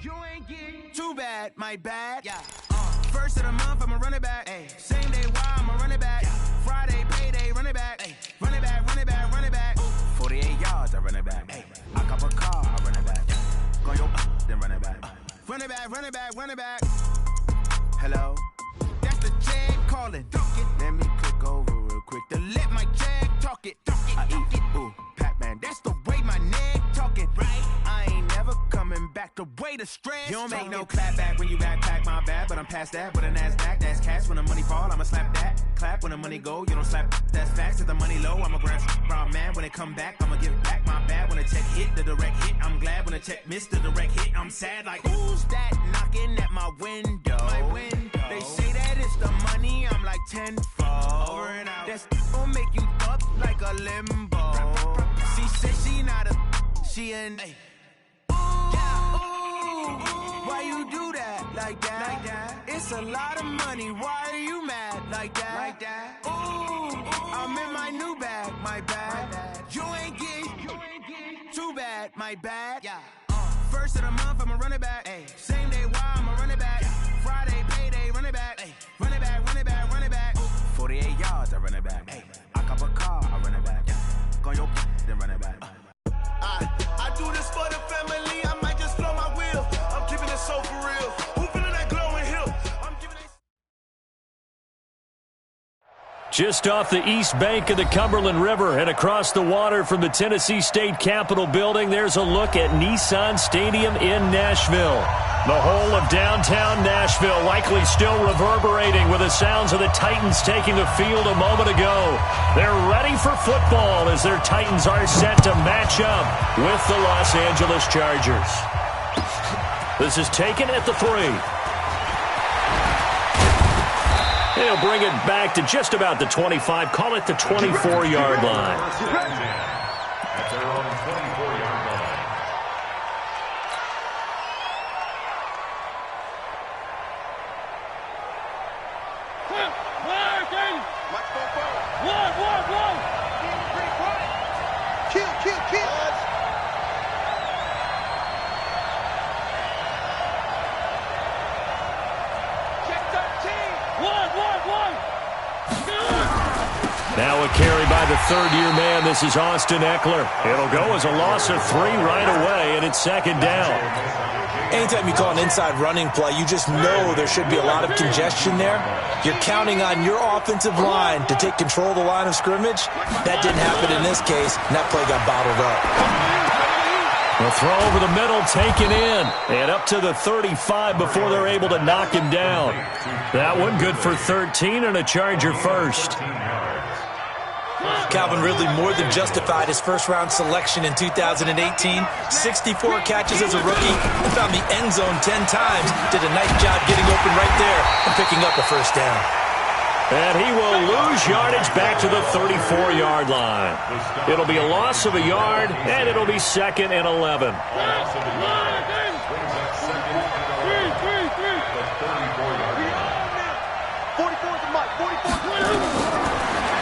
You ain't get too bad, my bad. Yeah. First of the month, I'ma run it back. Ay. Same day, why I'ma run it back. Yeah. Friday, payday, run it back. Ay. Run it back, run it back, run it back. 48 yards, I run it back. Ay. I cop a car, I run it back. Go your then run it back. Run it back, run it back, run it back. Hello? That's the jag calling. Let me click over real quick to let my jag talk it. I eat it, ooh, Pac-Man. That's the way my neck talking. Right? I ain't never coming back the way the stress. You don't make no clap back when you backpack, my bad. But I'm past that with a NASDAQ. That's cash when the money fall, I'ma slap that. Clap when the money go, you don't slap. That's facts. If the money low, I'ma grab brown man. When it come back, I'ma give back my bad. When the check hit, the direct hit. I'm glad when the check missed the direct hit. I'm sad like, who's that knocking at my window? They say that it's the money, I'm like tenfold. Over and out. That's gon' make you up like a limbo. She said she not a, she an A. Why you do that like that? It's a lot of money. Why are you mad like that? Ooh, I'm in my new bag, my bad. You ain't get too bad, my bad. Yeah. First of the month, I'ma run it back. Ay. Same day, why I'ma run it back. Yeah. Friday, payday, run it back. Ay. Run it back, run it back, run it back. 48 yards, I run it back. Ay. I cop a car, I run it back. Yeah. Go your then run it back. I do this for the family. I might just blow my wheel. I'm keeping it so for real. Who feeling that glowing hill? I'm giving it. Just off the east bank of the Cumberland River and across the water from the Tennessee State Capitol building, there's a look at Nissan Stadium in Nashville. The whole of downtown Nashville likely still reverberating with the sounds of the Titans taking the field a moment ago. They're ready for football as their Titans are set to match up with the Los Angeles Chargers. This is taken at the 3. They'll bring it back to just about the 25, call it the 24-yard line. At their own 24-yard line. Kill. Now a carry by the third-year man. This is Austin Eckler. It'll go as a loss of 3 right away, and it's second down. Anytime you call an inside running play, you just know there should be a lot of congestion there. You're counting on your offensive line to take control of the line of scrimmage. That didn't happen in this case, and that play got bottled up. The throw over the middle, taken in, and up to the 35 before they're able to knock him down. That one good for 13 and a Charger first. Calvin Ridley more than justified his first-round selection in 2018. 64 catches as a rookie and found the end zone 10 times. Did a nice job getting open right there and picking up a first down. And he will lose yardage back to the 34-yard line. It'll be a loss of a yard, and it'll be second and 11.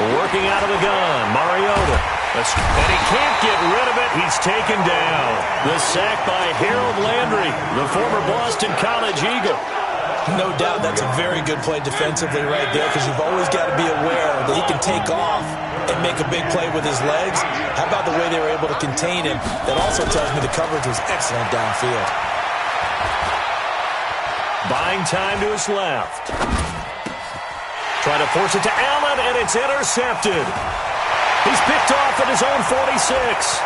Working out of the gun, Mariota. And he can't get rid of it. He's taken down. The sack by Harold Landry, the former Boston College Eagle. No doubt that's a very good play defensively right there, because you've always got to be aware that he can take off and make a big play with his legs. How about the way they were able to contain him? That also tells me the coverage was excellent downfield. Buying time to his left. Trying to force it to Allen, and it's intercepted. He's picked off at his own 46.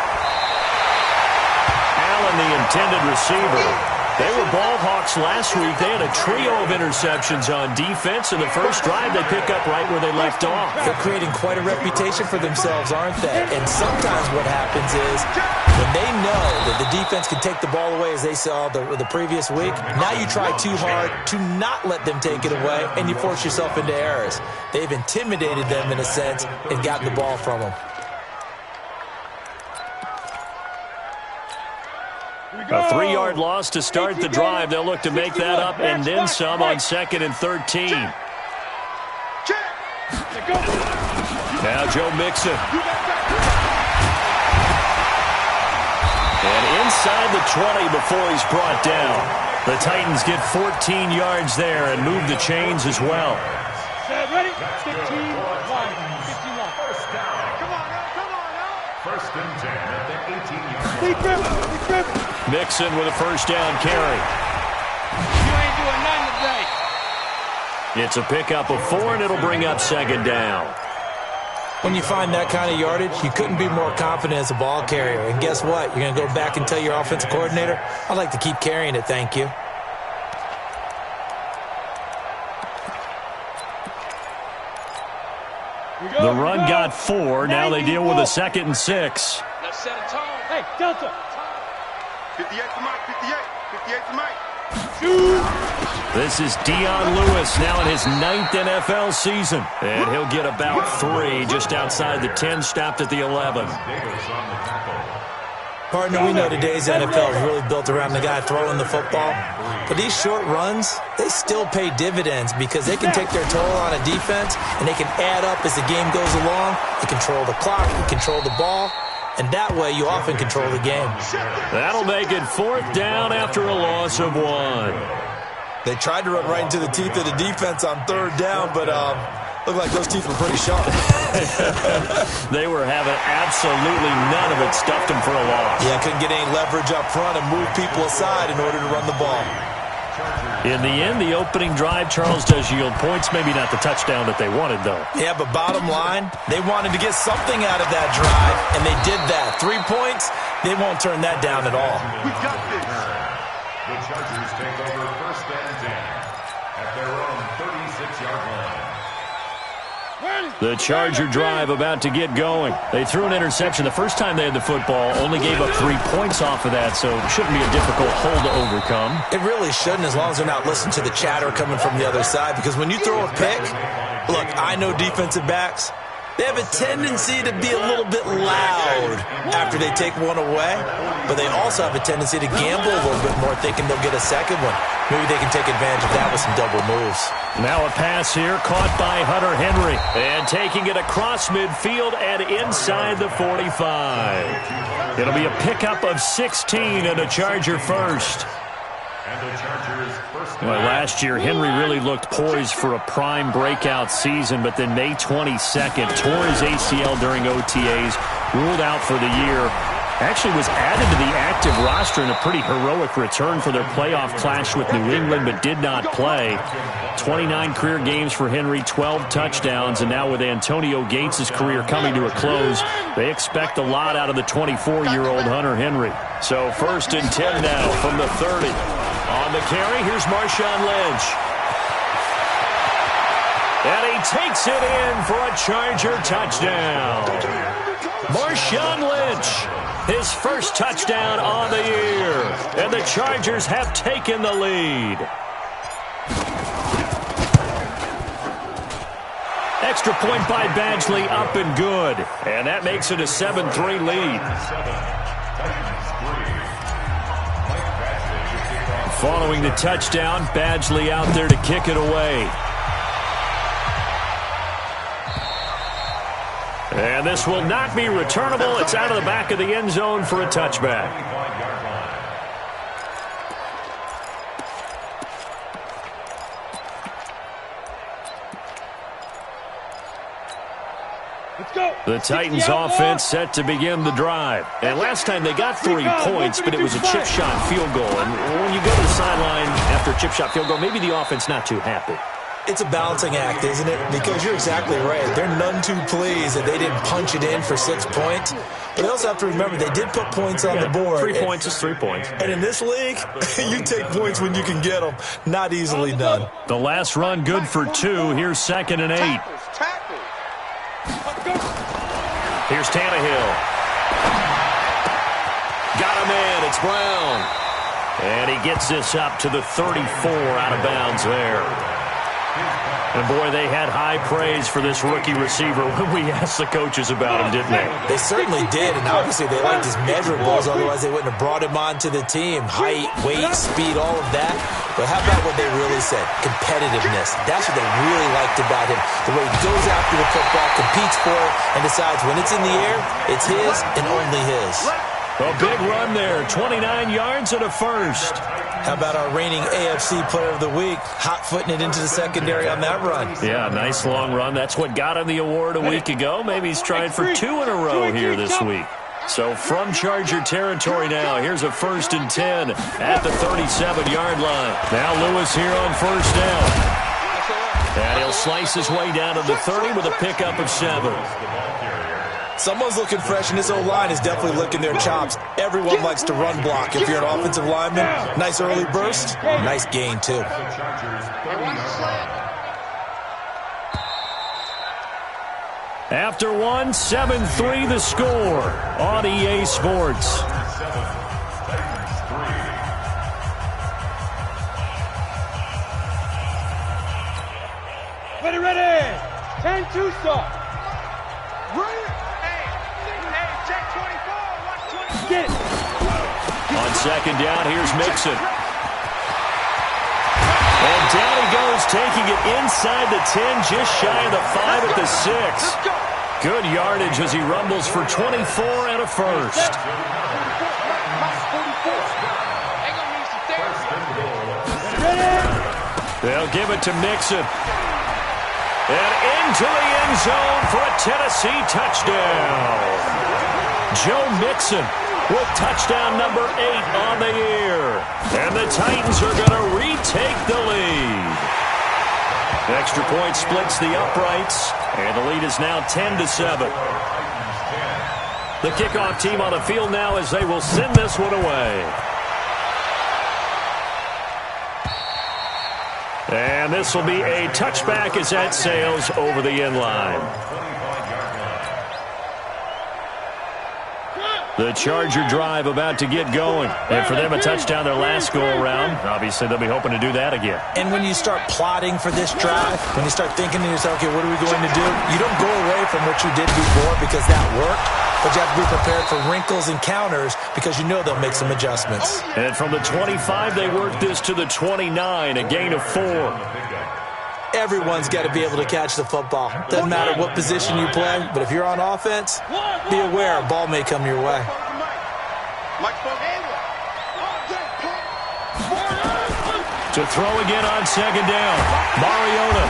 Allen, the intended receiver. They were ball hawks last week. They had a trio of interceptions on defense. In the first drive, they pick up right where they left off. They're creating quite a reputation for themselves, aren't they? And sometimes what happens is when they know that the defense can take the ball away, as they saw the previous week, now you try too hard to not let them take it away, and you force yourself into errors. They've intimidated them in a sense and gotten the ball from them. A 3-yard loss to start the drive. They'll look to make that up and then some on 2nd and 13. Now Joe Mixon. And inside the 20 before he's brought down. The Titans get 14 yards there and move the chains as well. Ready? 15 line. 15 line. First down. Come on now. First and 10 at the 18-yard Big grip. Mixon with a first down carry. You ain't doing nothing today. It's a pickup of 4, and it'll bring up second down. When you find that kind of yardage, you couldn't be more confident as a ball carrier. And guess what? You're going to go back and tell your offensive coordinator, I'd like to keep carrying it, thank you. The run got 4. Now they deal with a 2nd and 6. Let's set a tone. Hey, Delta. 58 to Mike, 58 to Mike. This is Dion Lewis now in his 9th NFL season. And he'll get about 3 just outside the 10, stopped at the 11. Partner, we know today's NFL is really built around the guy throwing the football. But these short runs, they still pay dividends because they can take their toll on a defense and they can add up as the game goes along. You control the clock, you control the ball, and that way you often control the game. That'll make it 4th down after a loss of 1. They tried to run right into the teeth of the defense on 3rd down, but looked like those teeth were pretty sharp. They were having absolutely none of it, stuffed them for a loss. Yeah, couldn't get any leverage up front and move people aside in order to run the ball. In the end, the opening drive, Charles, does yield points. Maybe not the touchdown that they wanted, though. Yeah, but bottom line, they wanted to get something out of that drive, and they did that. 3 points, they won't turn that down at all. We got this. The Chargers take over first and 10 at their own 36-yard line. The Charger drive about to get going. They threw an interception the first time they had the football, only gave up 3 points off of that, so it shouldn't be a difficult hole to overcome. It really shouldn't, as long as they're not listening to the chatter coming from the other side, because when you throw a pick, look, I know defensive backs, they have a tendency to be a little bit loud after they take one away, but they also have a tendency to gamble a little bit more, thinking they'll get a second one. Maybe they can take advantage of that with some double moves. Now a pass here, caught by Hunter Henry, and taking it across midfield and inside the 45. It'll be a pickup of 16 and a Charger first. Well, last year, Henry really looked poised for a prime breakout season, but then May 22nd, tore his ACL during OTAs, ruled out for the year. Actually was added to the active roster in a pretty heroic return for their playoff clash with New England, but did not play. 29 career games for Henry, 12 touchdowns, and now with Antonio Gates' career coming to a close, they expect a lot out of the 24-year-old Hunter Henry. So 1st and 10 now from the 30. On the carry, here's Marshawn Lynch. And he takes it in for a Charger touchdown. Marshawn Lynch, his first touchdown on the year. And the Chargers have taken the lead. Extra point by Badgley, up and good. And that makes it a 7-3 lead. Following the touchdown, Badgley out there to kick it away. And this will not be returnable. It's out of the back of the end zone for a touchback. The Titans offense set to begin the drive. And last time they got 3 points, but it was a chip shot field goal. And when you go to the sideline after a chip shot field goal, maybe the offense not too happy. It's a balancing act, isn't it? Because you're exactly right. They're none too pleased that they didn't punch it in for 6 points. But they also have to remember they did put points on the board. 3 points is 3 points. And in this league, you take points when you can get them. Not easily done. The last run good for 2. Here's 2nd and 8. Here's Tannehill. Got him in. It's Brown. And he gets this up to the 34 out of bounds there. And, boy, they had high praise for this rookie receiver when we asked the coaches about him, didn't they? They certainly did, and obviously they liked his measurables. Otherwise, they wouldn't have brought him onto the team. Height, weight, speed, all of that. But how about what they really said? Competitiveness. That's what they really liked about him. The way he goes after the football, competes for it, and decides when it's in the air, it's his and only his. A big run there, 29 yards and a first. How about our reigning AFC Player of the Week, hot-footing it into the secondary on that run? Yeah, nice long run. That's what got him the award a week ago. Maybe he's trying for 2 in a row here this week. So from Charger territory now, here's a 1st and 10 at the 37-yard line. Now Lewis here on 1st down. And he'll slice his way down to the 30 with a pickup of 7. Someone's looking fresh, and this O-line is definitely licking their chops. Everyone likes to run block. If you're an offensive lineman, nice early burst, nice gain, too. After 1, 7-3 the score on EA Sports. Ready. 10-2 start. Check 24. Watch 24. Get it. On 2nd down, here's Mixon. And down he goes, taking it inside the 10, just shy of the 5 at the 6. Good yardage as he rumbles for 24 and a first. They'll give it to Mixon. And into the end zone for a Tennessee touchdown. Joe Mixon with touchdown number 8 on the year. And the Titans are going to retake the lead. Extra point splits the uprights, and the lead is now 10-7. The kickoff team on the field now as they will send this one away. And this will be a touchback as that sails over the end line. The Charger drive about to get going. And for them, a touchdown their last go-around. Obviously, they'll be hoping to do that again. And when you start plotting for this drive, when you start thinking to yourself, okay, what are we going to do? You don't go away from what you did before because that worked. But you have to be prepared for wrinkles and counters because you know they'll make some adjustments. And from the 25, they work this to the 29, a gain of 4. Everyone's got to be able to catch the football. Doesn't matter what position you play, but if you're on offense, be aware a ball may come your way. To throw again on 2nd down, Mariota.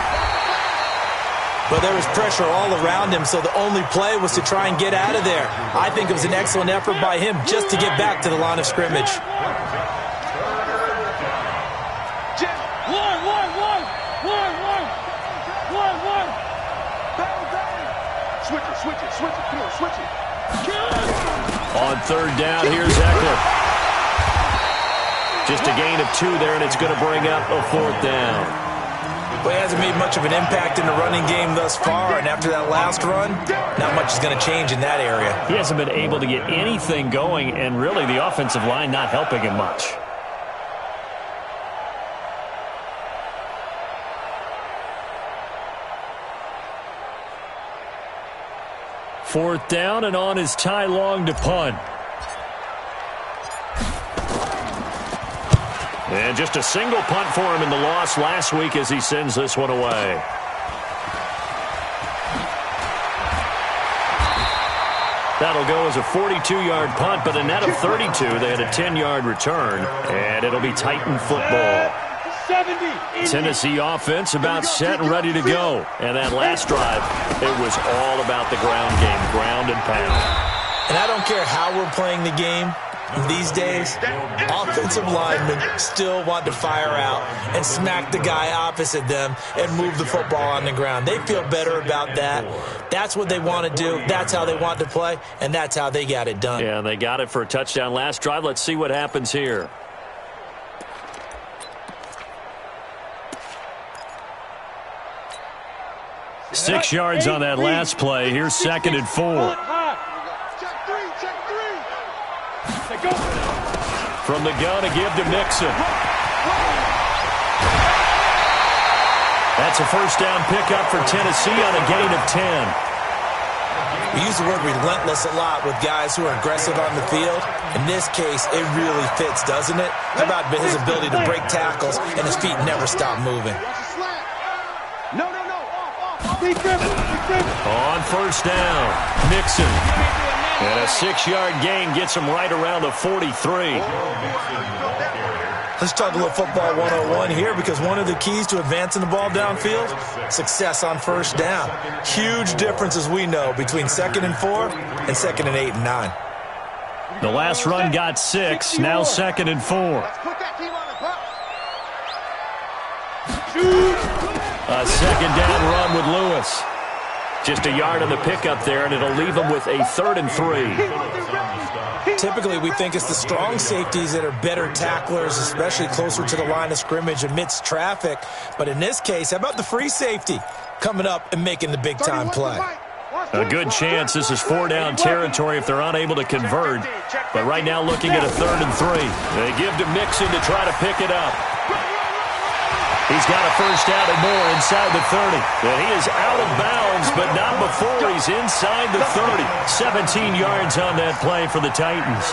But there was pressure all around him, so the only play was to try and get out of there. I think it was an excellent effort by him just to get back to the line of scrimmage. Switch it. On 3rd down, here's Eckler. Just a gain of 2 there, and it's going to bring up a 4th down. Well, he hasn't made much of an impact in the running game thus far, and after that last run, not much is going to change in that area. He hasn't been able to get anything going, and really the offensive line not helping him much. Fourth down, and on is Ty Long to punt. And just a single punt for him in the loss last week as he sends this one away. That'll go as a 42-yard punt, but a net of 32. They had a 10-yard return, and it'll be Titan football. Tennessee offense about set and ready to go. And that last drive, it was all about the ground game, ground and pound. And I don't care how we're playing the game these days, offensive linemen still want to fire out and smack the guy opposite them and move the football on the ground. They feel better about that. That's what they want to do. That's how they want to play, and that's how they got it done. Yeah, and they got it for a touchdown last drive. Let's see what happens here. Six yards on that last play. Here's 2nd and 4. From the gun, a give to Mixon. That's a first down pickup for Tennessee on a gain of 10. We use the word relentless a lot with guys who are aggressive on the field. In this case, it really fits, doesn't it? How about his ability to break tackles and his feet never stop moving? No. On first down, Mixon. And a 6-yard gain gets him right around the 43. Let's talk a little football 101 here, because one of the keys to advancing the ball downfield, success on first down. Huge difference, as we know, between 2nd and 4 and 2nd and 8 and 9. The last run got 6, now 2nd and 4. A 2nd down run with Lewis. Just a yard on the pickup there, and it'll leave him with a 3rd and 3. Typically, we think it's the strong safeties that are better tacklers, especially closer to the line of scrimmage amidst traffic. But in this case, how about the free safety coming up and making the big-time play? A good chance this is 4-down territory if they're unable to convert. But right now looking at a 3rd and 3. They give to Mixon to try to pick it up. He's got a first down and more inside the 30. And he is out of bounds, but not before he's inside the 30. 17 yards on that play for the Titans.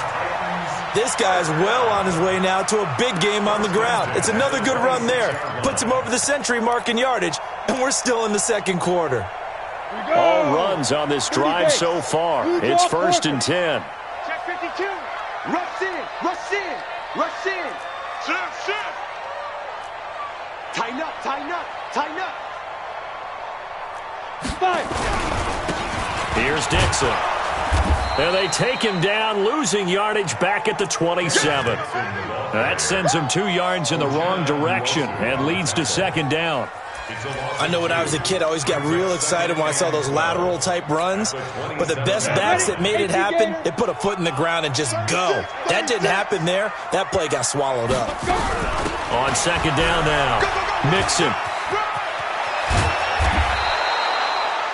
This guy's well on his way now to a big game on the ground. It's another good run there. Puts him over the century mark in yardage, and we're still in the second quarter. All runs on this drive so far. It's 1st and 10. Check 52. Rush in, rush in, rush in. Shift. Tighten up, tighten up, tighten up. 5. Here's Dixon. And they take him down, losing yardage back at the 27. That sends him 2 yards in the wrong direction and leads to 2nd down. I know when I was a kid, I always got real excited when I saw those lateral-type runs. But the best backs that made it happen, they put a foot in the ground and just go. That didn't happen there. That play got swallowed up. On 2nd down now, Mixon.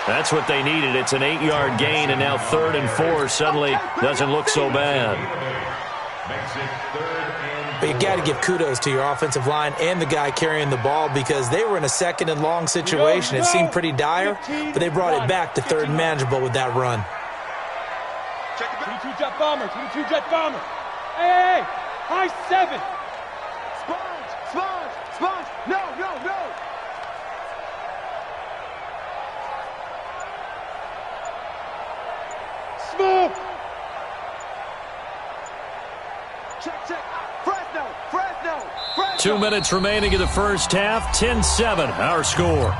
That's what they needed. It's an 8-yard gain, and now 3rd and 4 suddenly doesn't look so bad. But you got to give kudos to your offensive line and the guy carrying the ball, because they were in a 2nd and long situation. It seemed pretty dire, but they brought it back to 3rd and manageable with that run. Check the 22 jet bomber, 22 jet bomber. Hey, high 7. Sponge. No. Smoke. Check. Fresno. 2 minutes remaining in the first half. 10-7, our score.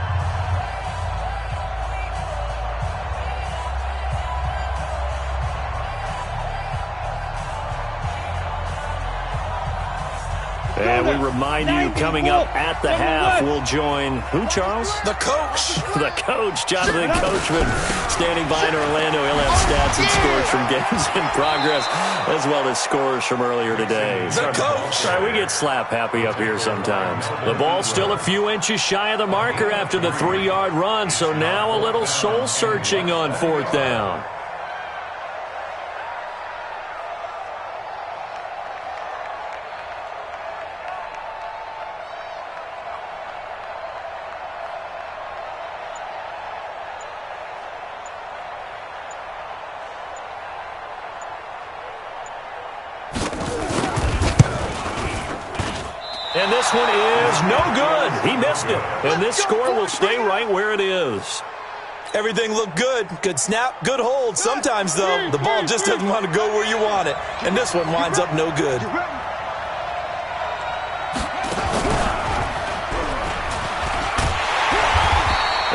And we remind you, coming up at the half, we'll join who, Charles? The coach. The coach, Jonathan Coachman, standing by in Orlando. He'll have stats and scores from games in progress, as well as scores from earlier today. The coach. All right, we get slap happy up here sometimes. The ball's still a few inches shy of the marker after the 3-yard run, so now a little soul-searching on 4th down. And this one is no good. He missed it. And this score will stay right where it is. Everything looked good. Good snap, good hold. Sometimes, though, the ball just doesn't want to go where you want it. And this one winds up no good.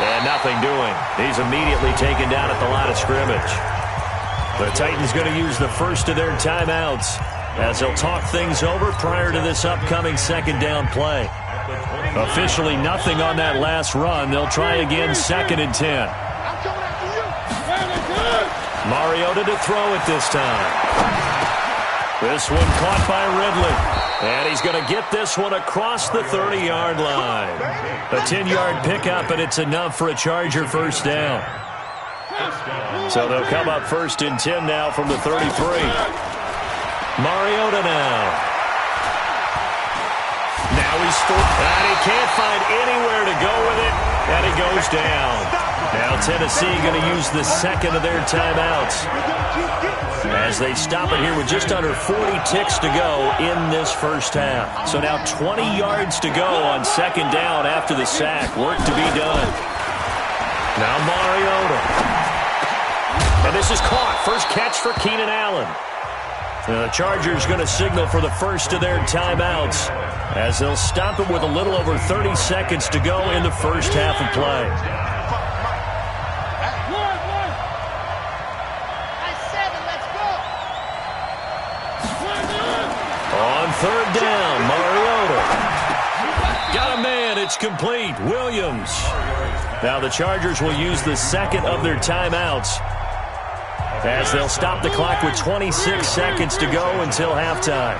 And nothing doing. He's immediately taken down at the line of scrimmage. The Titans going to use the first of their timeouts as they'll talk things over prior to this upcoming 2nd down play. Officially nothing on that last run. They'll try again 2nd and 10. Mariota to throw it this time. This one caught by Ridley. And he's going to get this one across the 30-yard line. A 10-yard pickup, and it's enough for a Charger first down. So they'll come up 1st and 10 now from the 33. Mariota now. Now he's and he can't find anywhere to go with it, and he goes down. Now Tennessee going to use the 2nd of their timeouts as they stop it here with just under 40 ticks to go in this first half. So now 20 yards to go on 2nd down after the sack. Work to be done. Now Mariota. And this is caught. First catch for Keenan Allen. Now the Chargers going to signal for the first of their timeouts as they'll stop it with a little over 30 seconds to go in the first half of play. On third down, Mariota. Got a man. It's complete. Williams. Now the Chargers will use the second of their timeouts as they'll stop the clock with 26 seconds to go until halftime.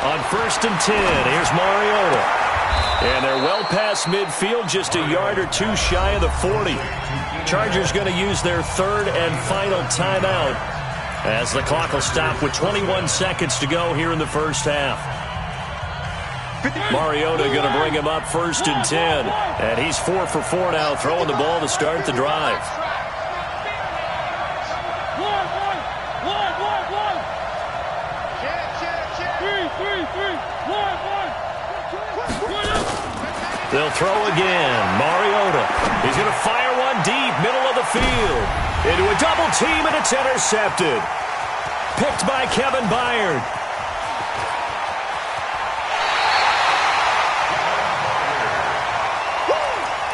On first and 10, here's Mariota. And they're well past midfield, just a yard or two shy of the 40. Chargers going to use their third and final timeout as the clock will stop with 21 seconds to go here in the first half. Mariota going to bring him up first and 10. And he's 4 for 4 now, throwing the ball to start the drive. They'll throw again. Mariota. He's going to fire one deep, middle of the field. Into a double team, and it's intercepted. Picked by Kevin Byard.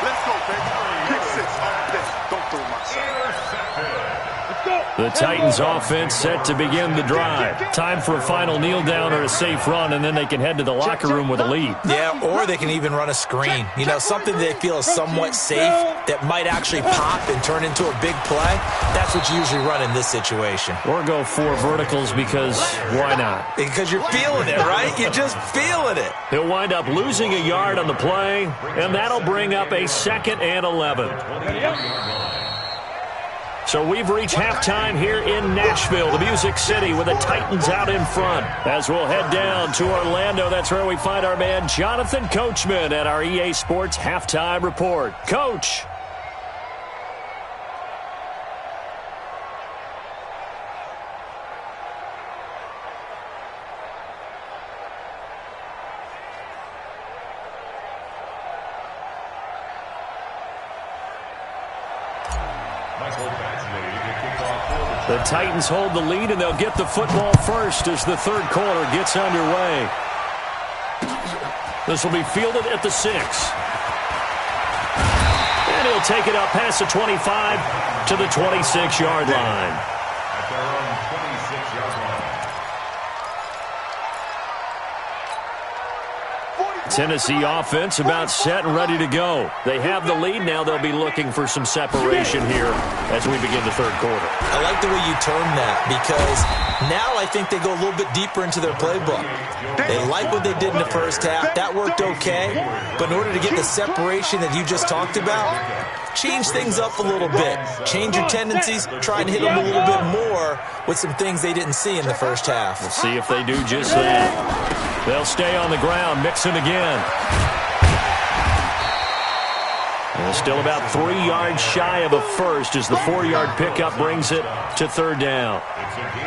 Let's go, baby. Pick 6 off this. Don't throw my side. The Titans offense set to begin the drive. Time for a final kneel down or a safe run, and then they can head to the locker room with a lead. Yeah, or they can even run a screen. You know, something they feel is somewhat safe that might actually pop and turn into a big play. That's what you usually run in this situation. Or go 4 verticals because why not? Because you're feeling it, right? You're just feeling it. He'll wind up losing a yard on the play, and that'll bring up a 2nd and 11. So we've reached halftime here in Nashville, the Music City, with the Titans out in front. As we'll head down to Orlando, that's where we find our man Jonathan Coachman at our EA Sports Halftime Report. Coach. The Titans hold the lead, and they'll get the football first as the third quarter gets underway. This will be fielded at the 6. And he'll take it up past the 25 to the 26-yard line. At their own 26-yard line. Tennessee offense about set and ready to go. They have the lead. Now they'll be looking for some separation here as we begin the third quarter. I like the way you term that because now I think they go a little bit deeper into their playbook. They like what they did in the first half. That worked okay. But in order to get the separation that you just talked about, change things up a little bit. Change your tendencies. Try and hit them a little bit more with some things they didn't see in the first half. We'll see if they do just that. They'll stay on the ground, mixing again. And still about 3 yards shy of a first as the 4-yard pickup brings it to third down.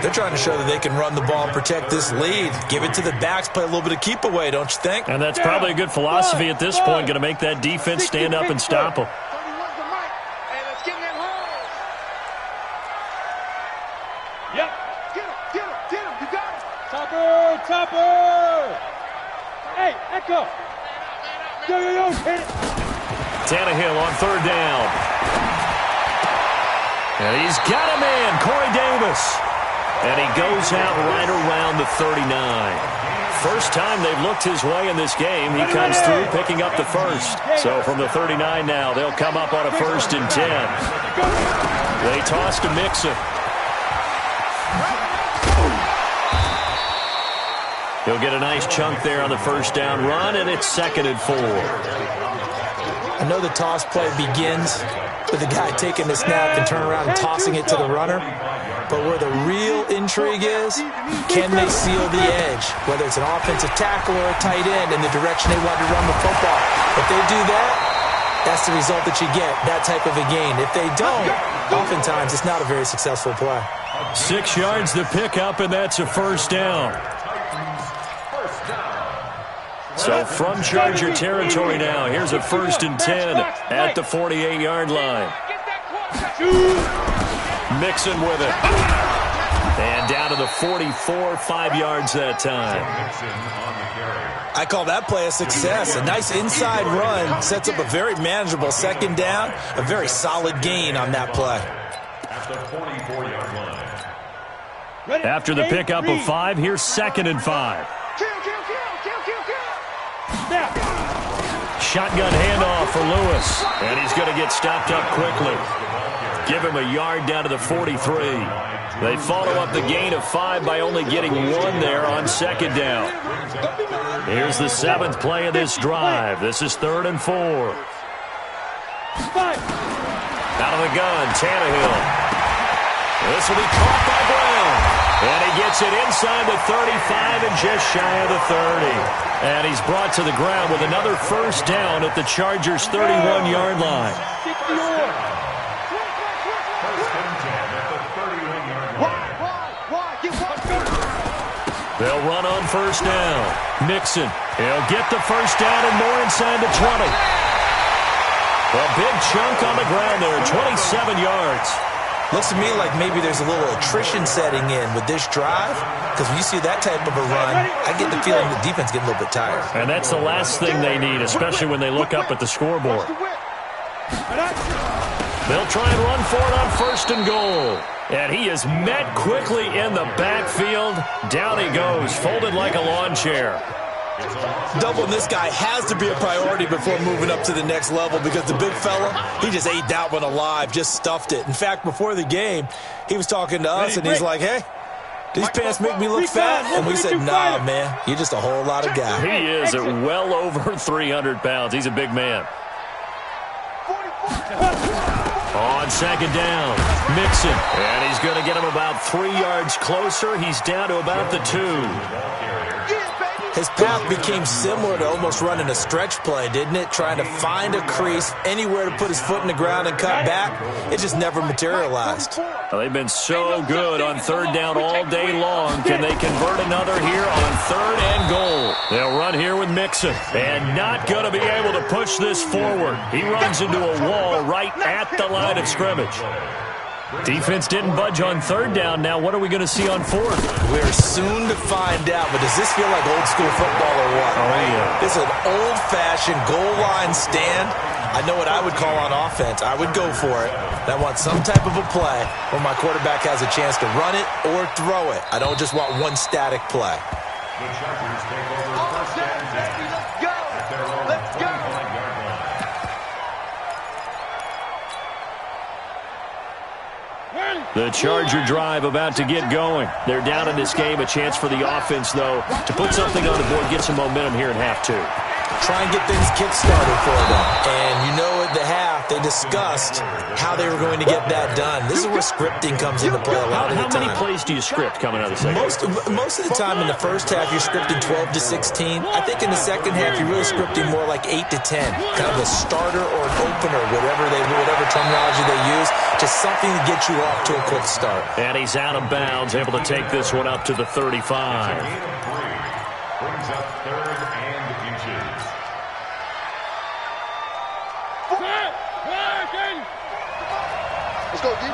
They're trying to show that they can run the ball and protect this lead. Give it to the backs, play a little bit of keep away, don't you think? And that's probably a good philosophy at this point, going to make that defense stand up and stop them. Topper! Hey, Echo! Yo, hit it! Tannehill on third down. And he's got a man, Corey Davis. And he goes out right around the 39. First time they've looked his way in this game. He comes through picking up the first. So from the 39 now, they'll come up on a 1st and 10. They toss to Mixon. He'll get a nice chunk there on the first down run, and it's 2nd and 4. I know the toss play begins with the guy taking the snap and turning around and tossing it to the runner. But where the real intrigue is, can they seal the edge, whether it's an offensive tackle or a tight end, in the direction they want to run the football? If they do that, that's the result that you get, that type of a gain. If they don't, oftentimes it's not a very successful play. 6 yards to pick up, and that's a first down. So from Charger territory now, here's a 1st and 10 at the 48-yard line. Mixon with it. And down to the 44, 5 yards that time. I call that play a success. A nice inside run sets up a very manageable 2nd down. A very solid gain on that play. At the 44-yard line. After the pickup of 5, here's 2nd and 5. Shotgun handoff for Lewis. And he's going to get stopped up quickly. Give him a yard down to the 43. They follow up the gain of 5 by only getting 1 there on 2nd down. Here's the 7th play of this drive. This is 3rd and 4. Out of the gun, Tannehill. This will be caught by Brown. And he gets it inside the 35 and just shy of the 30. And he's brought to the ground with another 1st down at the Chargers' 31-yard line. They'll run on 1st down. Mixon. He'll get the 1st down and more inside the 20. A big chunk on the ground there, 27 yards. Looks to me like maybe there's a little attrition setting in with this drive, because when you see that type of a run, I get the feeling the defense getting a little bit tired. And that's the last thing they need, especially when they look up at the scoreboard. They'll try and run for it on 1st and goal. And he is met quickly in the backfield. Down he goes, folded like a lawn chair. Doubling this guy has to be a priority before moving up to the next level, because the big fella, he just ate that one alive, just stuffed it. In fact, before the game, he was talking to us, and he's like, hey, these pants make me look fat. And we said, nah, man, you're just a whole lot of guy. He is at well over 300 pounds. He's a big man. On 2nd down, Mixon. And he's going to get him about 3 yards closer. He's down to about the 2. His path became similar to almost running a stretch play, didn't it? Trying to find a crease, anywhere to put his foot in the ground and cut back. It just never materialized. Well, they've been so good on 3rd down all day long. Can they convert another here on 3rd and goal? They'll run here with Mixon. And not going to be able to push this forward. He runs into a wall right at the line of scrimmage. Defense didn't budge on 3rd down. Now what are we going to see on 4th? We're soon to find out, but does this feel like old school football or what? Oh, yeah. This is an old-fashioned goal line stand. I know what I would call on offense. I would go for it. I want some type of a play where my quarterback has a chance to run it or throw it. I don't just want one static play. The Chargers take over 1st and 10. Let's go! Let's go! The Charger drive about to get going. They're down in this game. A chance for the offense, though, to put something on the board, get some momentum here in half 2. Try and get things kick-started for them. And you know at the half, they discussed how they were going to get that done. This is where scripting comes into play a lot of the time. How many plays do you script coming out of the second? Most of the time in the first half, you're scripting 12 to 16. I think in the second half, you're really scripting more like 8 to 10. Kind of a starter or an opener, whatever terminology they use. Just something to get you off to a quick start. And he's out of bounds, able to take this one up to the 35. Brings up 3rd and inches. Let's go, D.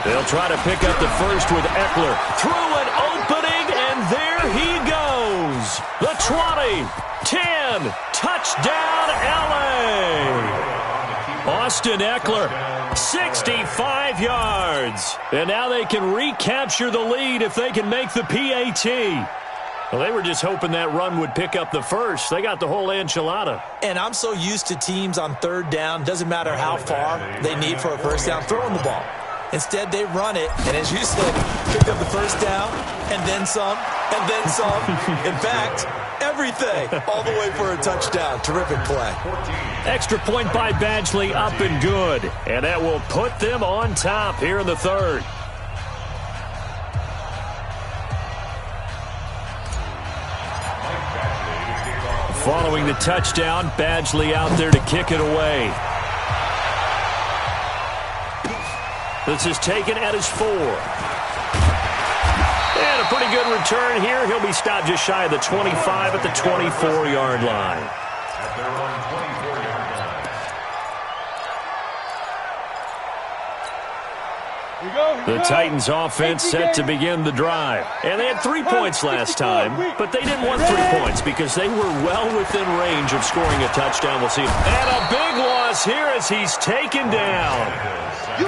They'll try to pick up the 1st with Eckler. Through an opening, and there he goes. The 20, 10, touchdown, L.A. Austin Eckler, 65 yards. And now they can recapture the lead if they can make the PAT. Well, they were just hoping that run would pick up the 1st. They got the whole enchilada. And I'm so used to teams on 3rd down, doesn't matter how far they need for a 1st down, throwing the ball. Instead, they run it, and as you said, pick up the 1st down, and then some, and then some. In fact, everything, all the way for a touchdown. Terrific play. Extra point by Badgley, up and good. And that will put them on top here in the 3rd. Following the touchdown, Badgley out there to kick it away. This is taken at his 4. And a a pretty good return here. He'll be stopped just shy of the 25 at the 24-yard line. At their own 24-yard line. The Titans offense set to begin the drive. And they had 3 points last time, but they didn't want 3 points because they were well within range of scoring a touchdown. We'll see. And a big loss here as he's taken down.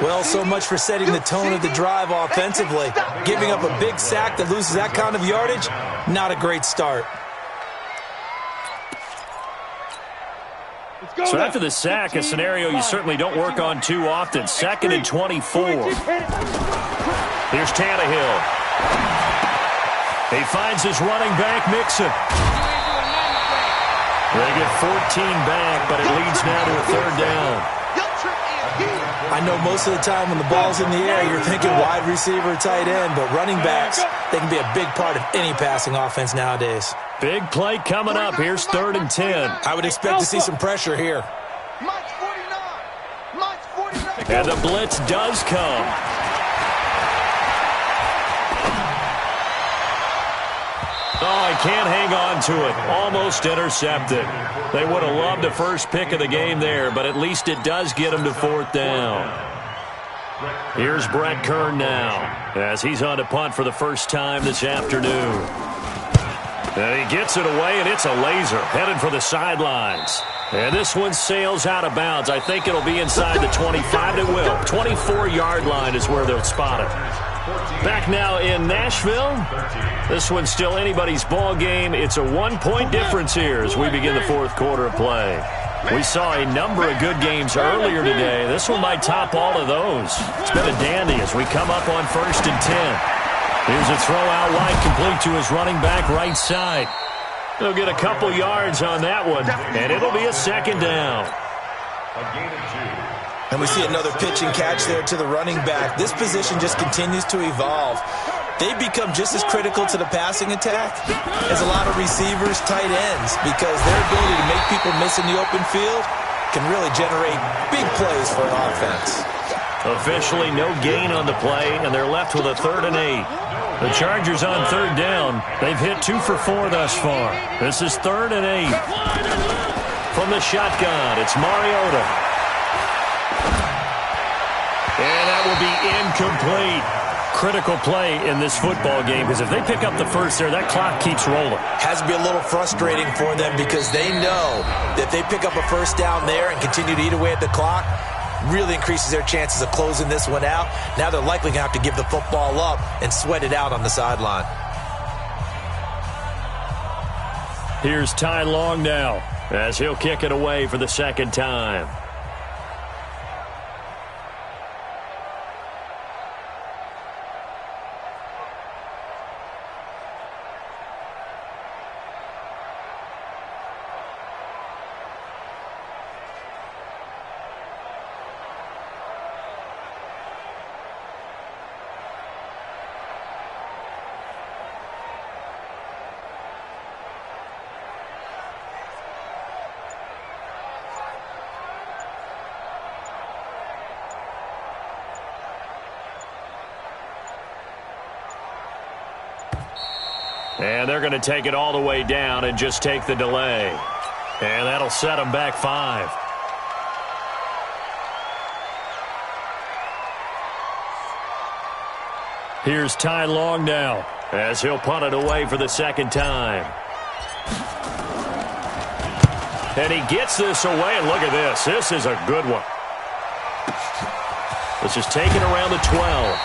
Well, so much for setting the tone of the drive offensively. Giving up a big sack that loses that kind of yardage, not a great start. So after the sack, a scenario you certainly don't work on too often. 2nd and 24. Here's Tannehill. He finds his running back, Mixon. They get 14 back, but it leads now to a 3rd down. I know most of the time when the ball's in the air, you're thinking wide receiver, tight end, but running backs, they can be a big part of any passing offense nowadays. Big play coming up. Here's 3rd and 10. I would expect to see some pressure here. And the blitz does come. Oh, he can't hang on to it. Almost intercepted. They would have loved the first pick of the game there, but at least it does get him to 4th down. Here's Brett Kern now as he's on to punt for the first time this afternoon. And he gets it away, and it's a laser headed for the sidelines. And this one sails out of bounds. I think it'll be inside the 25. It will. 24-yard line is where they'll spot it. Back now in Nashville. This one's still anybody's ball game. It's a 1-point difference here as we begin the 4th quarter of play. We saw a number of good games earlier today. This one might top all of those. It's been a dandy as we come up on 1st and 10. Here's a throw out wide, complete to his running back right side. He'll get a couple yards on that one, and it'll be a 2nd down. A gain of 2. And we see another pitch and catch there to the running back. This position just continues to evolve. They become just as critical to the passing attack as a lot of receivers, tight ends, because their ability to make people miss in the open field can really generate big plays for an offense. Officially no gain on the play, and they're left with a 3rd and 8. The Chargers on 3rd down. They've hit 2 for 4 thus far. This is 3rd and 8. From the shotgun, it's Mariota. And that will be incomplete. Critical play in this football game, because if they pick up the first there, that clock keeps rolling. Has to be a little frustrating for them because they know that if they pick up a first down there and continue to eat away at the clock, really increases their chances of closing this one out. Now they're likely going to have to give the football up and sweat it out on the sideline. Here's Ty Long now as he'll kick it away for the 2nd time. And they're going to take it all the way down and just take the delay. And that'll set them back 5. Here's Ty Long now as he'll punt it away for the 2nd time. And he gets this away, and look at this. This is a good one. This is taken around the 12.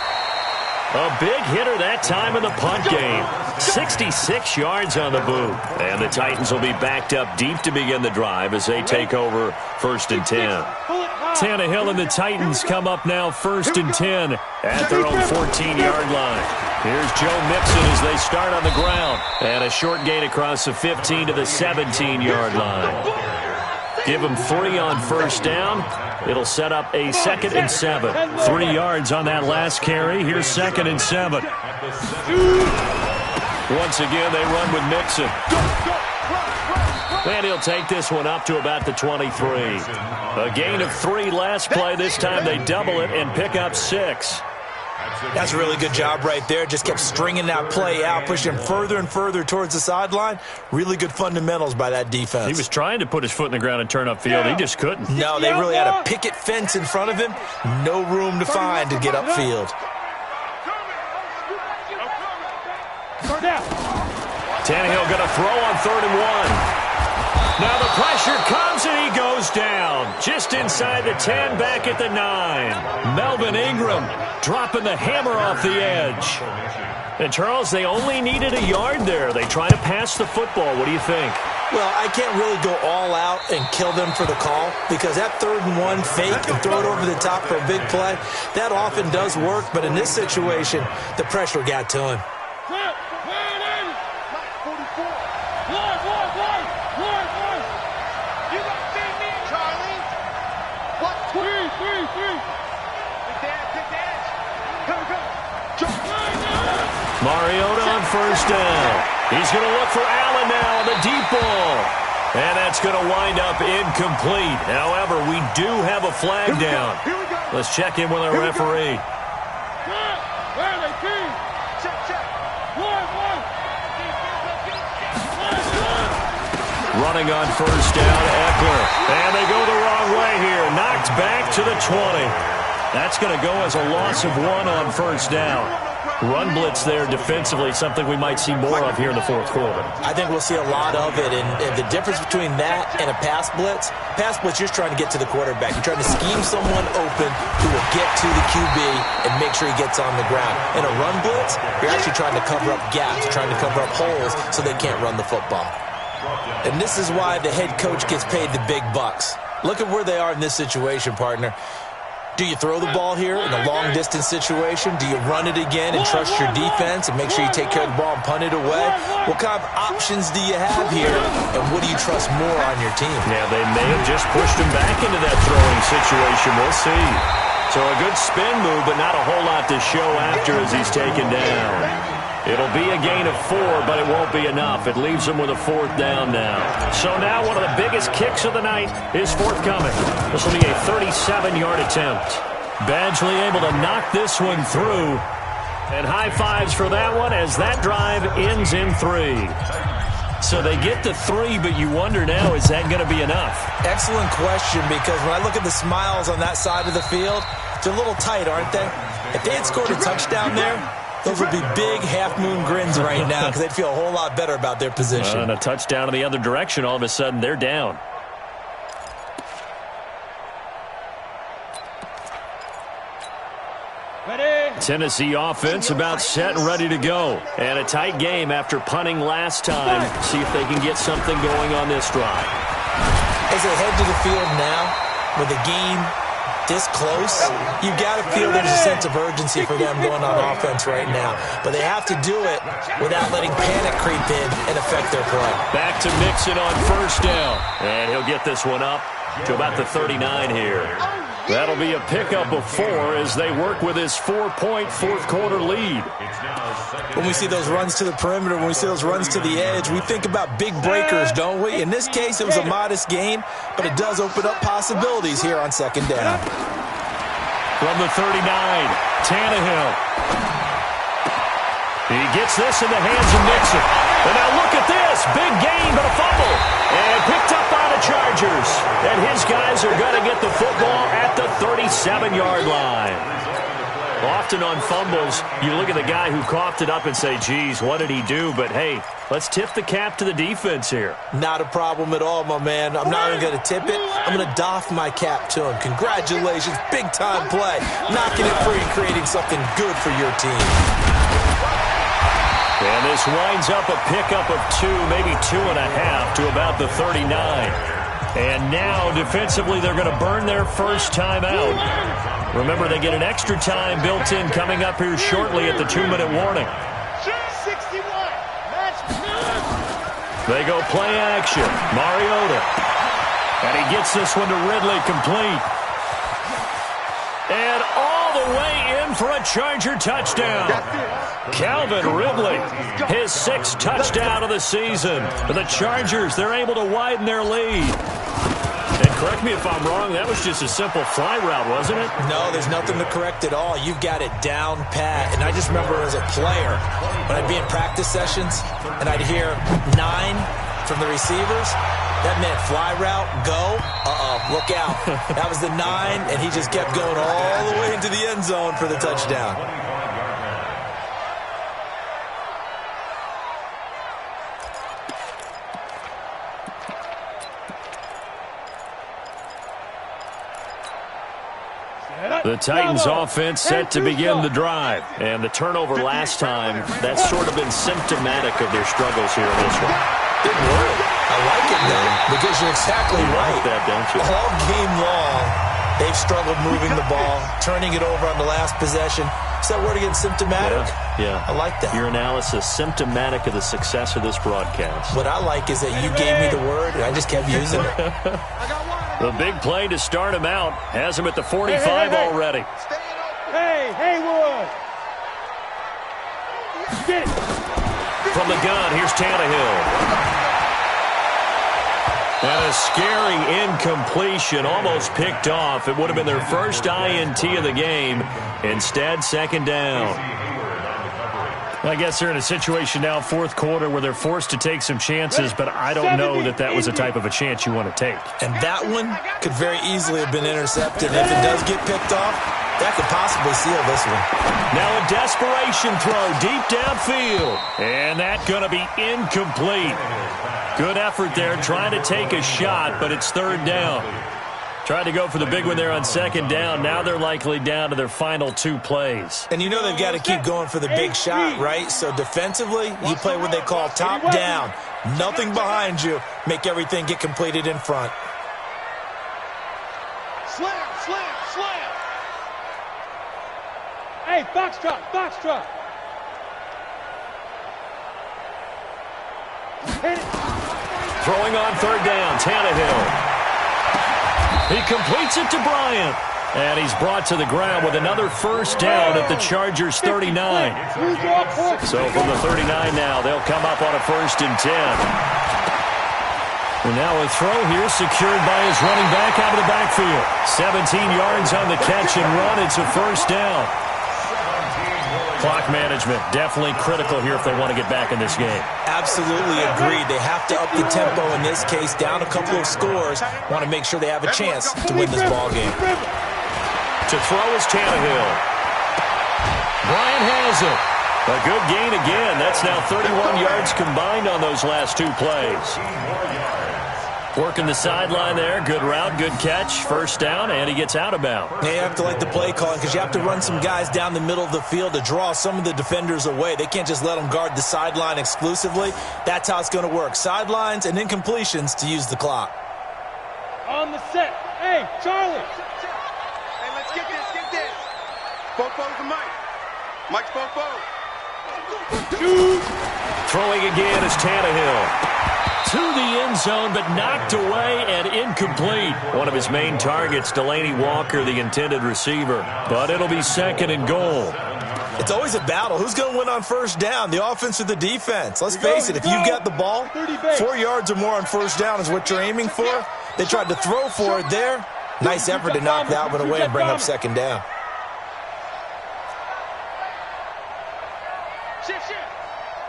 A big hitter that time in the punt game. 66 yards on the boot. And the Titans will be backed up deep to begin the drive as they take over 1st and 10. Tannehill and the Titans come up now 1st and 10 at their own 14-yard line. Here's Joe Mixon as they start on the ground. And a short gain across the 15 to the 17-yard line. Give them 3 on 1st down. It'll set up a 2nd and 7. 3 yards on that last carry. Here's 2nd and 7. Once again, they run with Mixon. And he'll take this one up to about the 23. A gain of 3 last play. This time they double it and pick up 6. That's a really good job right there. Just kept stringing that play out, pushing him further and further towards the sideline. Really good fundamentals by that defense. He was trying to put his foot in the ground and turn upfield. He just couldn't. No, they really had a picket fence in front of him. No room to find to get upfield. Tannehill going to throw on 3rd and 1. Now the pressure comes and he goes down. Just inside the 10, back at the 9. Melvin Ingram dropping the hammer off the edge. And Charles, they only needed a yard there. They try to pass the football. What do you think? Well, I can't really go all out and kill them for the call because that 3rd and 1 fake and throw it over the top for a big play, that often does work. But in this situation, the pressure got to him. Mariota on 1st down. He's going to look for Allen now on the deep ball. And that's going to wind up incomplete. However, we do have a flag down. Let's check in with our referee. Running on 1st down, Eckler. And they go the wrong way here. Knocked back to the 20. That's going to go as a loss of 1 on 1st down. Run blitz there defensively, something we might see more of here in the 4th quarter. I think we'll see a lot of it, and the difference between that and a pass blitz, you're trying to get to the quarterback. You're trying to scheme someone open who will get to the QB and make sure he gets on the ground. In a run blitz, you're actually trying to cover up gaps, trying to cover up holes so they can't run the football. And this is why the head coach gets paid the big bucks. Look at where they are in this situation, partner. Do you throw the ball here in a long-distance situation? Do you run it again and trust your defense and make sure you take care of the ball and punt it away? What kind of options do you have here, and what do you trust more on your team? Yeah, they may have just pushed him back into that throwing situation. We'll see. So a good spin move, but not a whole lot to show after as he's taken down. It'll be a gain of 4, but it won't be enough. It leaves them with a 4th down now. So now one of the biggest kicks of the night is forthcoming. This will be a 37-yard attempt. Badgley able to knock this one through. And high fives for that one as that drive ends in 3. So they get to 3, but you wonder now, is that going to be enough? Excellent question, because when I look at the smiles on that side of the field, they're a little tight, aren't they? If they had scored a touchdown there, those would be big half-moon grins right now because they'd feel a whole lot better about their position. And a touchdown in the other direction, all of a sudden, they're down. Tennessee offense about set and ready to go. And a tight game after punting last time. See if they can get something going on this drive. As they head to the field now with the game this close, you've got to feel there's a sense of urgency for them going on offense right now. But they have to do it without letting panic creep in and affect their play. Back to Mixon on 1st down. And he'll get this one up to about the 39 here. That'll be a pickup of 4 as they work with his 4-point 4th quarter lead. When we see those runs to the perimeter, when we see those runs to the edge, we think about big breakers, don't we? In this case, it was a modest gain, but it does open up possibilities here on 2nd down. From the 39, Tannehill. He gets this in the hands of Mixon. And now look at this. Big gain, but a fumble. And picked up by the Chargers. And his guys are going to get the football at the 37-yard line. Often on fumbles, you look at the guy who coughed it up and say, geez, what did he do? But, hey, let's tip the cap to the defense here. Not a problem at all, my man. I'm not even going to tip it. I'm going to doff my cap to him. Congratulations. Big-time play. Knocking it free and creating something good for your team. And this winds up a pickup of 2, maybe 2.5 to about the 39. And now, defensively, they're going to burn their first time out. Remember, they get an extra time built in coming up here shortly at the 2-minute warning. 61. They go play action. Mariota. And he gets this one to Ridley complete. And all the way in for a Charger touchdown. Calvin Ridley, his 6th touchdown of the season. The Chargers, they're able to widen their lead. And correct me if I'm wrong, that was just a simple fly route, wasn't it? No, there's nothing to correct at all. You've got it down pat. And I just remember as a player, when I'd be in practice sessions and I'd hear 9 from the receivers, that meant fly route, go, look out. That was the 9, and he just kept going all the way into the end zone for the touchdown. The Titans offense set to begin the drive. And the turnover last time, that's sort of been symptomatic of their struggles here in this one. Good word. I like it, though, because you're exactly right. Like that, don't you? All game long, they've struggled moving the ball, turning it over on the last possession. Is that word again, symptomatic? Yeah. I like that. Your analysis, symptomatic of the success of this broadcast. What I like is that you gave me the word, and I just kept using it. The big play to start him out has him at the 45 already. Hey, Haywood! Get it! From the gun, here's Tannehill. And a scary incompletion, almost picked off. It would have been their first INT of the game. Instead, second down. I guess they're in a situation now, fourth quarter, where they're forced to take some chances, but I don't know that that was the type of a chance you want to take. And that one could very easily have been intercepted. If it does get picked off, that could possibly seal this one. Now a desperation throw deep downfield. And that's going to be incomplete. Good effort there, trying to take a shot, but it's third down. Tried to go for the big one there on second down. Now they're likely down to their final 2 plays. And you know they've got to keep going for the big shot, right? So defensively, you play what they call top down. Nothing behind you. Make everything get completed in front. Slam! Hey, foxtrot! Hit it! Throwing on third down, Tannehill. He completes it to Bryant. And he's brought to the ground with another first down at the Chargers' 39. So from the 39 now, they'll come up on a 1st and 10. And now a throw here secured by his running back out of the backfield. 17 yards on the catch and run. It's a first down. Clock management definitely critical here if they want to get back in this game. Absolutely agreed. They have to up the tempo in this case, down a couple of scores. Want to make sure they have a chance to win this ball game. To throw is Tannehill. Bryant has it. A good gain again. That's now 31 yards combined on those last 2 plays. Working the sideline there. Good route, good catch. First down, and he gets out of bounds. Yeah, you have to like the play calling because you have to run some guys down the middle of the field to draw some of the defenders away. They can't just let them guard the sideline exclusively. That's how it's going to work. Sidelines and incompletions to use the clock. On the set. Hey, Charlie. Hey, let's get this. Fofo to Mike. Mike's Fofo. Throwing again is Tannehill. To the end zone, but knocked away and incomplete. One of his main targets, Delaney Walker, the intended receiver. But it'll be 2nd and goal. It's always a battle. Who's going to win on first down, the offense or the defense? Let's face it, if you've got the ball, 4 yards or more on first down is what you're aiming for. They tried to throw for it there. Nice effort to knock that one away and bring up second down.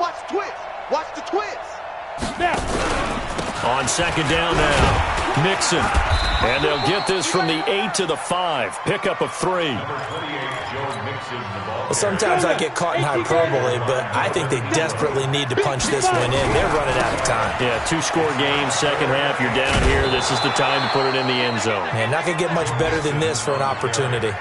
Watch the twist. Watch the twist. On second down now, Mixon. And they'll get this from the 8 to the 5. Pickup of 3. Well, sometimes I get caught in hyperbole, but I think they desperately need to punch this one in. They're running out of time. Yeah, 2-score game, second half. You're down here. This is the time to put it in the end zone. Man, not going to get much better than this for an opportunity.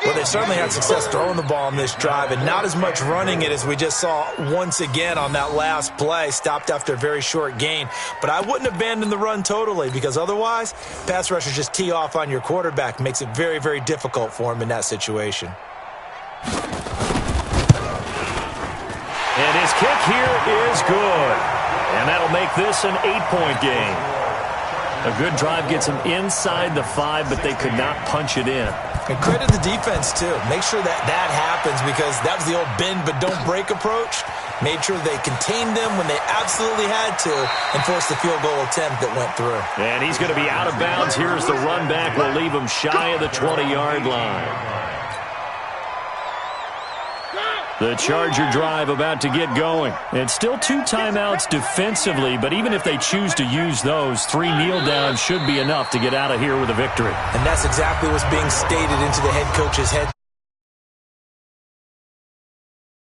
Well, they certainly had success throwing the ball on this drive, and not as much running it as we just saw once again on that last play. Stopped after a very short gain. But I wouldn't abandon the run totally, because otherwise, pass rushers just tee off on your quarterback. Makes it very, very difficult for him in that situation. And his kick here is good. And that'll make this an 8-point game. A good drive gets them inside the 5, but they could not punch it in. And credit the defense, too. Make sure that happens because that was the old bend but don't break approach. Made sure they contained them when they absolutely had to and forced the field goal attempt that went through. And he's going to be out of bounds. Here's the run back. Will leave him shy of the 20-yard line. The Charger drive about to get going. It's still 2 timeouts defensively, but even if they choose to use those, 3 kneel downs should be enough to get out of here with a victory. And that's exactly what's being stated into the head coach's head.